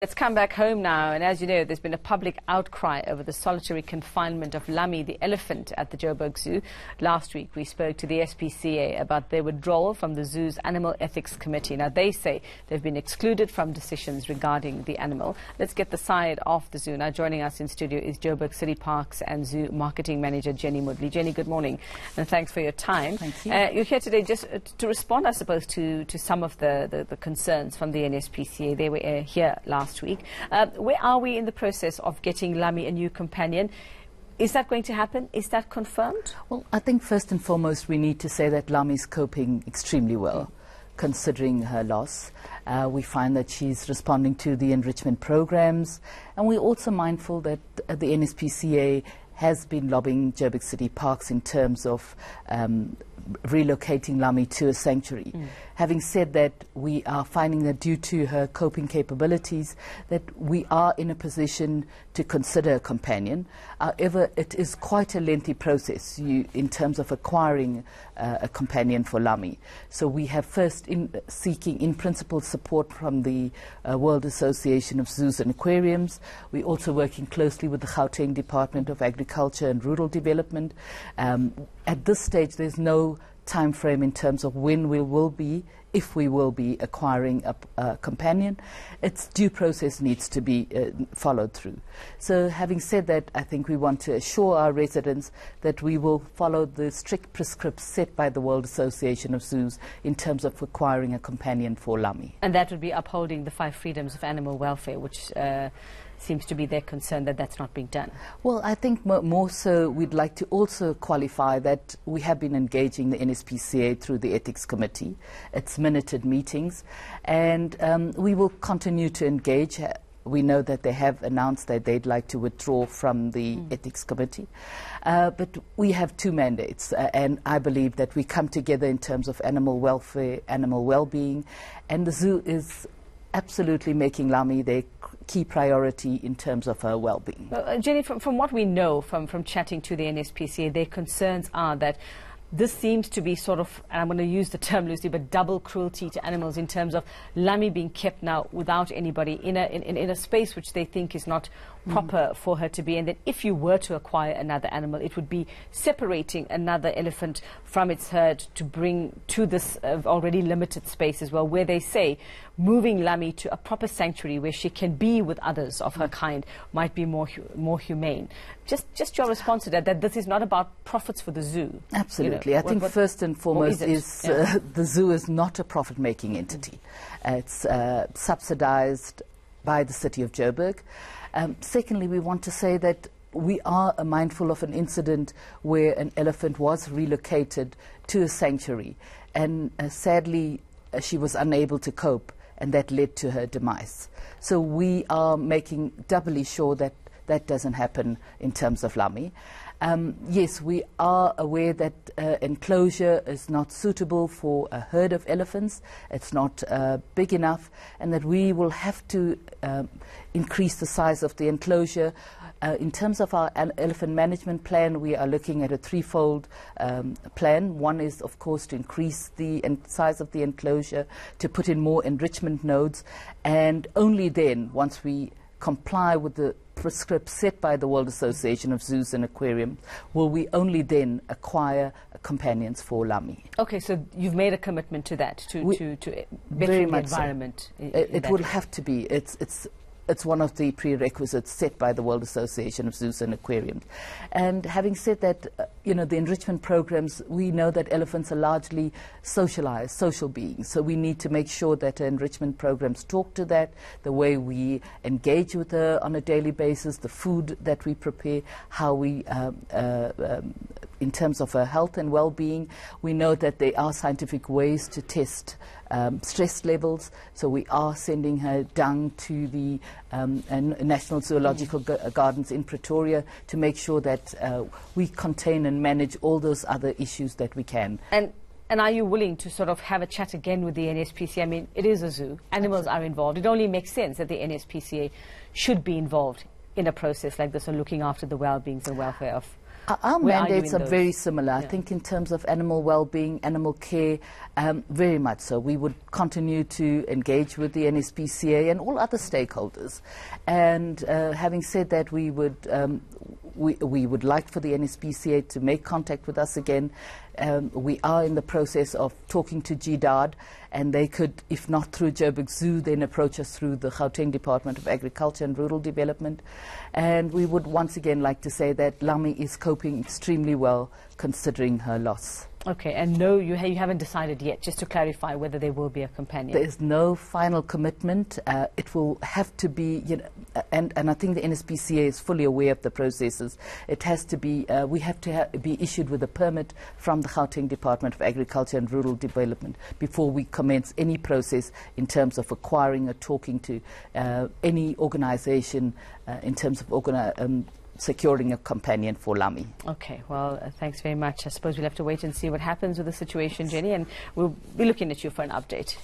Let's come back home now, and as you know, there's been a public outcry over the solitary confinement of Lammie, the elephant, at the Joburg Zoo. Last week, we spoke to the SPCA about their withdrawal from the zoo's Animal Ethics Committee. Now, they say they've been excluded from decisions regarding the animal. Let's get the side of the zoo. Now, joining us in studio is Joburg City Parks and Zoo Marketing Manager Jenny Moodley. Jenny, good morning, and thanks for your time. Thank you. You're here today just to respond, I suppose, to some of the concerns from the NSPCA. They were here last week. Where are we in the process of getting Lammie a new companion? Is that going to happen? Is that confirmed? Well, I think first and foremost we need to say that Lammie's coping extremely well, considering her loss. We find that she's responding to the enrichment programs, and we're also mindful that the NSPCA has been lobbying Joburg City Parks in terms of relocating Lammie to a sanctuary. Having said that, we are finding that due to her coping capabilities that we are in a position to consider a companion. However, it is quite a lengthy process in terms of acquiring a companion for Lammie. So we have first seeking in principle support from the World Association of Zoos and Aquariums. We're also working closely with the Gauteng Department of Agriculture and Rural Development. At this stage, there's no time frame in terms of when we will be, if we will be acquiring a companion. Its due process needs to be followed through. So having said that, I think we want to assure our residents that we will follow the strict prescripts set by the World Association of Zoos in terms of acquiring a companion for Lammie. And that would be upholding the 5 freedoms of animal welfare, which seems to be their concern that that's not being done. Well, I think more so we'd like to also qualify that we have been engaging the NSPCA through the Ethics Committee. It's minuted meetings, and we will continue to engage. We know that they have announced that they'd like to withdraw from the Ethics Committee. But we have 2 mandates, and I believe that we come together in terms of animal welfare, animal well-being, and the zoo is absolutely making Lammie their key priority in terms of her well-being. Jenny, from what we know from chatting to the NSPCA, their concerns are that this seems to be sort of, and I'm going to use the term loosely, but double cruelty to animals in terms of Lammie being kept now without anybody in a space which they think is not proper for her to be, and that if you were to acquire another animal, it would be separating another elephant from its herd to bring to this already limited space as well, where they say moving Lammie to a proper sanctuary where she can be with others of her kind might be more humane. Just your response to that this is not about profits for the zoo. Absolutely. I think first and foremost is the zoo is not a profit-making entity. It's subsidized by the city of Joburg. Secondly, we want to say that we are mindful of an incident where an elephant was relocated to a sanctuary, and sadly she was unable to cope, and that led to her demise. So we are making doubly sure that that doesn't happen in terms of Lammie. Yes, we are aware that enclosure is not suitable for a herd of elephants. It's not big enough, and that we will have to increase the size of the enclosure. In terms of our elephant management plan, we are looking at a 3-fold plan. One is, of course, to increase the size of the enclosure, to put in more enrichment nodes, and only then, once we comply with the prescripts set by the World Association of Zoos and Aquariums, will we only then acquire companions for Lammie. Okay, so you've made a commitment to that, to bettering the environment. So. It will have to be. It's one of the prerequisites set by the World Association of Zoos and Aquariums. And having said that, the enrichment programs, we know that elephants are largely socialized, social beings. So we need to make sure that enrichment programs talk to that, the way we engage with her on a daily basis, the food that we prepare, how we, in terms of her health and well-being. We know that there are scientific ways to test stress levels, so we are sending her down to the National Zoological Gardens in Pretoria to make sure that we contain and manage all those other issues that we can. And are you willing to sort of have a chat again with the NSPCA? I mean, it is a zoo. Animals are involved. It only makes sense that the NSPCA should be involved in a process like this and looking after the well-being and welfare of Our Where are you mandates in are those? very similar. I Yeah. think in terms of animal well-being, animal care, very much so. We would continue to engage with the NSPCA and all other stakeholders. And having said that, we would like for the NSPCA to make contact with us again. We are in the process of talking to GDAD, and they could, if not through Joburg Zoo, then approach us through the Gauteng Department of Agriculture and Rural Development. And we would once again like to say that Lammie is coping extremely well considering her loss. Okay, and no, you haven't decided yet, just to clarify whether there will be a companion. There is no final commitment. It will have to be, and I think the NSPCA is fully aware of the processes. It has to be, we have to be issued with a permit from the Gauteng Department of Agriculture and Rural Development before we commence any process in terms of acquiring or talking to any organisation in terms of securing a companion for Lammie. Okay, well, thanks very much. I suppose we'll have to wait and see what happens with the situation, Jenny, and we'll be looking at you for an update.